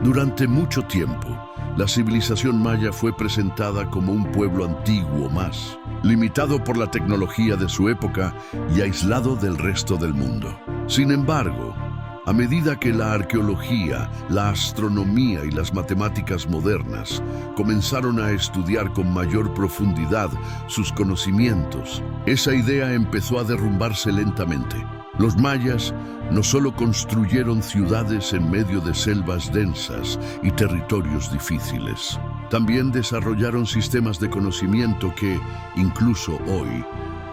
Durante mucho tiempo, la civilización maya fue presentada como un pueblo antiguo más, limitado por la tecnología de su época y aislado del resto del mundo. Sin embargo, a medida que la arqueología, la astronomía y las matemáticas modernas comenzaron a estudiar con mayor profundidad sus conocimientos, esa idea empezó a derrumbarse lentamente. Los mayas no solo construyeron ciudades en medio de selvas densas y territorios difíciles, también desarrollaron sistemas de conocimiento que, incluso hoy,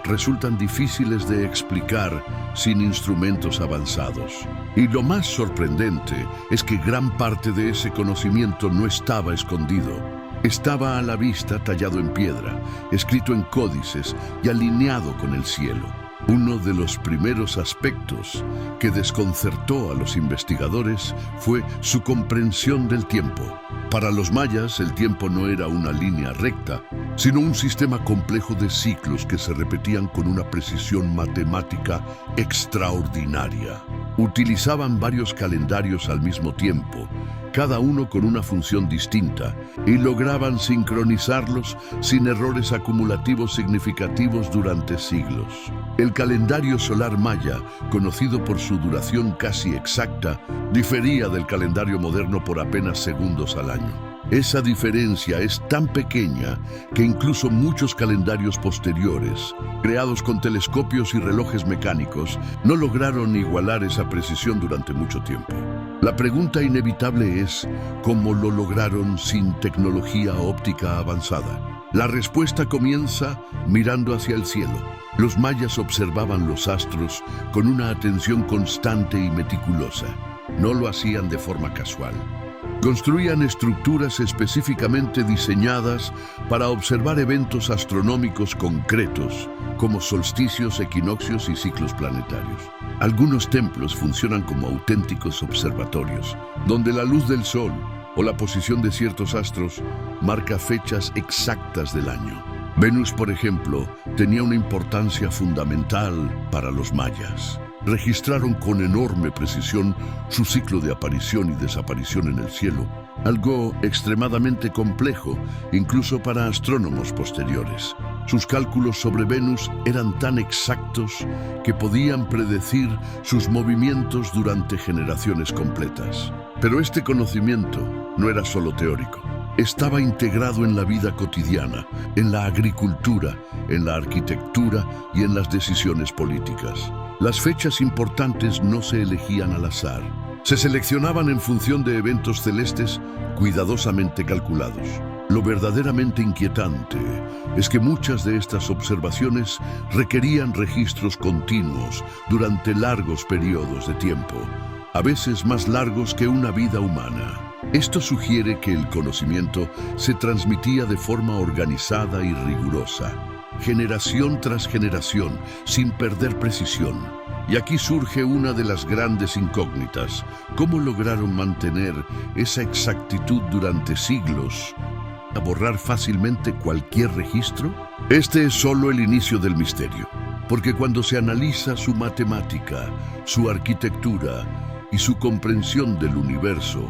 resultan difíciles de explicar sin instrumentos avanzados. Y lo más sorprendente es que gran parte de ese conocimiento no estaba escondido. Estaba a la vista, tallado en piedra, escrito en códices y alineado con el cielo. Uno de los primeros aspectos que desconcertó a los investigadores fue su comprensión del tiempo. Para los mayas, el tiempo no era una línea recta, sino un sistema complejo de ciclos que se repetían con una precisión matemática extraordinaria. Utilizaban varios calendarios al mismo tiempo, cada uno con una función distinta, y lograban sincronizarlos sin errores acumulativos significativos durante siglos. El calendario solar maya, conocido por su duración casi exacta, difería del calendario moderno por apenas segundos al año. Esa diferencia es tan pequeña que incluso muchos calendarios posteriores, creados con telescopios y relojes mecánicos, no lograron igualar esa precisión durante mucho tiempo. La pregunta inevitable es, ¿cómo lo lograron sin tecnología óptica avanzada? La respuesta comienza mirando hacia el cielo. Los mayas observaban los astros con una atención constante y meticulosa. No lo hacían de forma casual. Construían estructuras específicamente diseñadas para observar eventos astronómicos concretos, como solsticios, equinoccios y ciclos planetarios. Algunos templos funcionan como auténticos observatorios, donde la luz del sol o la posición de ciertos astros marca fechas exactas del año. Venus, por ejemplo, tenía una importancia fundamental para los mayas. Registraron con enorme precisión su ciclo de aparición y desaparición en el cielo, algo extremadamente complejo incluso para astrónomos posteriores. Sus cálculos sobre Venus eran tan exactos que podían predecir sus movimientos durante generaciones completas. Pero este conocimiento no era solo teórico. Estaba integrado en la vida cotidiana, en la agricultura, en la arquitectura y en las decisiones políticas. Las fechas importantes no se elegían al azar. Se seleccionaban en función de eventos celestes cuidadosamente calculados. Lo verdaderamente inquietante es que muchas de estas observaciones requerían registros continuos durante largos periodos de tiempo, a veces más largos que una vida humana. Esto sugiere que el conocimiento se transmitía de forma organizada y rigurosa, generación tras generación, sin perder precisión. Y aquí surge una de las grandes incógnitas. ¿Cómo lograron mantener esa exactitud durante siglos? ¿A borrar fácilmente cualquier registro? Este es solo el inicio del misterio, porque cuando se analiza su matemática, su arquitectura y su comprensión del universo,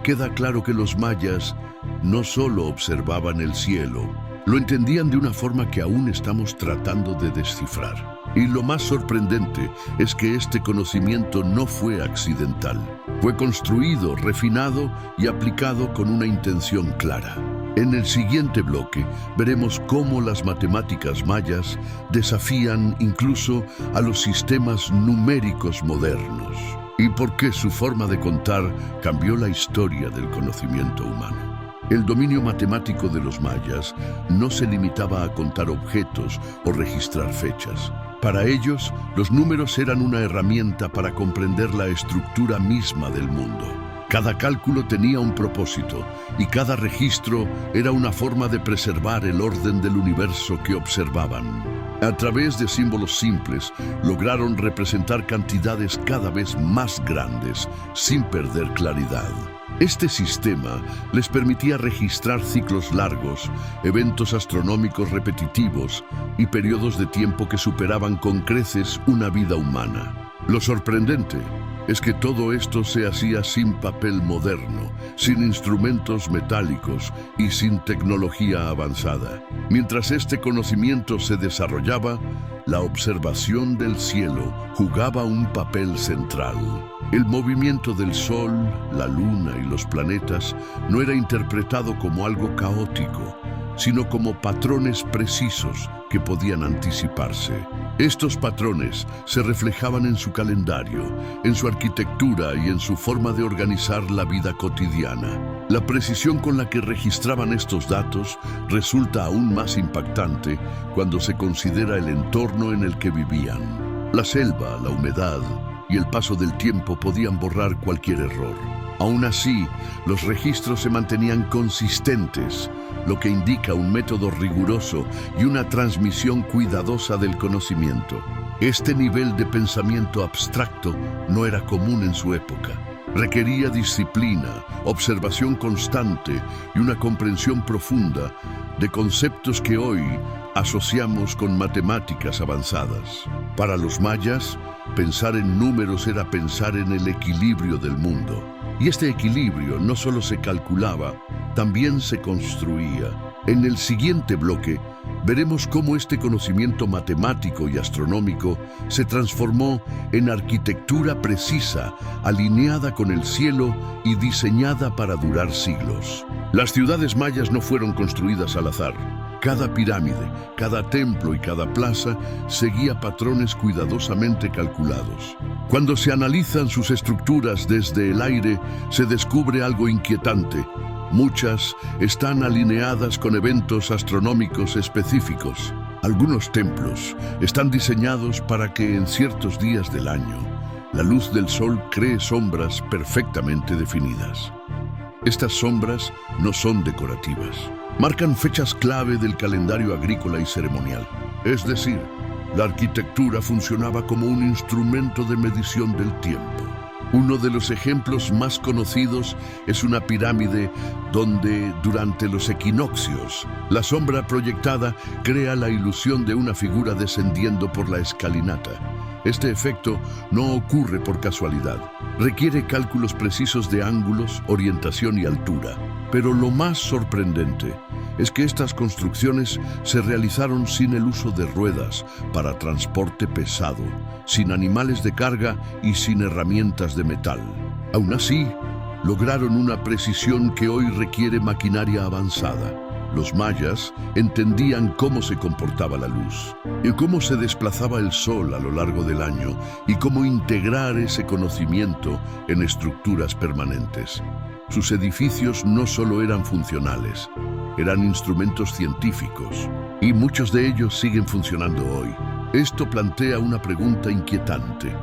queda claro que los mayas no solo observaban el cielo, lo entendían de una forma que aún estamos tratando de descifrar. Y lo más sorprendente es que este conocimiento no fue accidental. Fue construido, refinado y aplicado con una intención clara. En el siguiente bloque veremos cómo las matemáticas mayas desafían incluso a los sistemas numéricos modernos y por qué su forma de contar cambió la historia del conocimiento humano. El dominio matemático de los mayas no se limitaba a contar objetos o registrar fechas. Para ellos, los números eran una herramienta para comprender la estructura misma del mundo. Cada cálculo tenía un propósito y cada registro era una forma de preservar el orden del universo que observaban. A través de símbolos simples, lograron representar cantidades cada vez más grandes sin perder claridad. Este sistema les permitía registrar ciclos largos, eventos astronómicos repetitivos y periodos de tiempo que superaban con creces una vida humana. Lo sorprendente es que todo esto se hacía sin papel moderno, sin instrumentos metálicos y sin tecnología avanzada. Mientras este conocimiento se desarrollaba, la observación del cielo jugaba un papel central. El movimiento del Sol, la Luna y los planetas no era interpretado como algo caótico, sino como patrones precisos que podían anticiparse. Estos patrones se reflejaban en su calendario, en su arquitectura y en su forma de organizar la vida cotidiana. La precisión con la que registraban estos datos resulta aún más impactante cuando se considera el entorno en el que vivían. La selva, la humedad y el paso del tiempo podían borrar cualquier error. Aún así, los registros se mantenían consistentes, lo que indica un método riguroso y una transmisión cuidadosa del conocimiento. Este nivel de pensamiento abstracto no era común en su época. Requería disciplina, observación constante y una comprensión profunda de conceptos que hoy asociamos con matemáticas avanzadas. Para los mayas, pensar en números era pensar en el equilibrio del mundo. Y este equilibrio no solo se calculaba, también se construía. En el siguiente bloque, veremos cómo este conocimiento matemático y astronómico se transformó en arquitectura precisa, alineada con el cielo y diseñada para durar siglos. Las ciudades mayas no fueron construidas al azar. Cada pirámide, cada templo y cada plaza seguía patrones cuidadosamente calculados. Cuando se analizan sus estructuras desde el aire, se descubre algo inquietante. Muchas están alineadas con eventos astronómicos específicos. Algunos templos están diseñados para que en ciertos días del año, la luz del sol cree sombras perfectamente definidas. Estas sombras no son decorativas. Marcan fechas clave del calendario agrícola y ceremonial. Es decir, la arquitectura funcionaba como un instrumento de medición del tiempo. Uno de los ejemplos más conocidos es una pirámide donde, durante los equinoccios, la sombra proyectada crea la ilusión de una figura descendiendo por la escalinata. Este efecto no ocurre por casualidad. Requiere cálculos precisos de ángulos, orientación y altura. Pero lo más sorprendente es que estas construcciones se realizaron sin el uso de ruedas para transporte pesado, sin animales de carga y sin herramientas de metal. Aún así, lograron una precisión que hoy requiere maquinaria avanzada. Los mayas entendían cómo se comportaba la luz y cómo se desplazaba el sol a lo largo del año y cómo integrar ese conocimiento en estructuras permanentes. Sus edificios no solo eran funcionales, eran instrumentos científicos y muchos de ellos siguen funcionando hoy. Esto plantea una pregunta inquietante.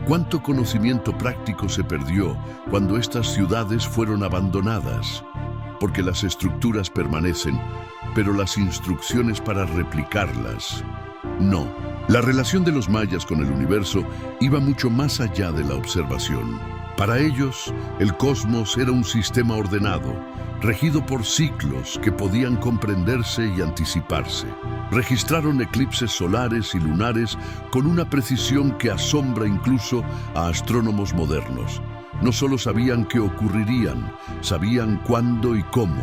¿Cuánto conocimiento práctico se perdió cuando estas ciudades fueron abandonadas? Porque las estructuras permanecen, pero las instrucciones para replicarlas, no. La relación de los mayas con el universo iba mucho más allá de la observación. Para ellos, el cosmos era un sistema ordenado, regido por ciclos que podían comprenderse y anticiparse. Registraron eclipses solares y lunares con una precisión que asombra incluso a astrónomos modernos. No solo sabían qué ocurrirían, sabían cuándo y cómo.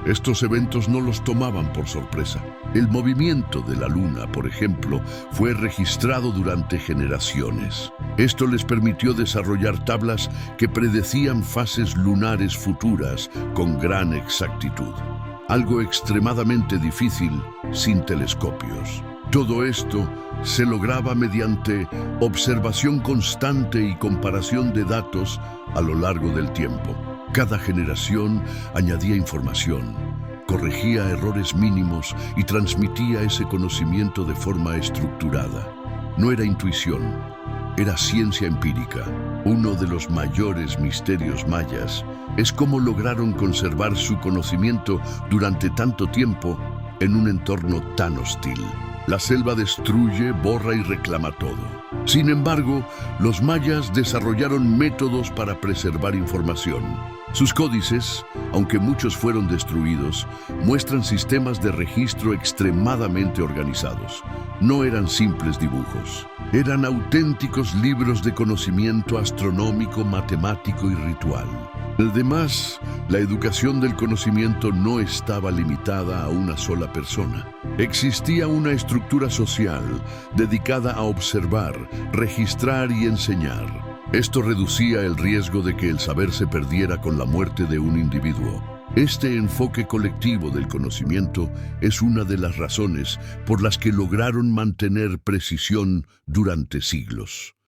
Estos eventos no los tomaban por sorpresa. El movimiento de la luna, por ejemplo, fue registrado durante generaciones. Esto les permitió desarrollar tablas que predecían fases lunares futuras con gran exactitud. Algo extremadamente difícil sin telescopios. Todo esto se lograba mediante observación constante y comparación de datos a lo largo del tiempo. Cada generación añadía información, corregía errores mínimos y transmitía ese conocimiento de forma estructurada. No era intuición, era ciencia empírica. Uno de los mayores misterios mayas es cómo lograron conservar su conocimiento durante tanto tiempo en un entorno tan hostil. La selva destruye, borra y reclama todo. Sin embargo, los mayas desarrollaron métodos para preservar información. Sus códices, aunque muchos fueron destruidos, muestran sistemas de registro extremadamente organizados. No eran simples dibujos. Eran auténticos libros de conocimiento astronómico, matemático y ritual. Además, la educación del conocimiento no estaba limitada a una sola persona. Existía una estructura social dedicada a observar, registrar y enseñar. Esto reducía el riesgo de que el saber se perdiera con la muerte de un individuo. Este enfoque colectivo del conocimiento es una de las razones por las que lograron mantener precisión durante siglos.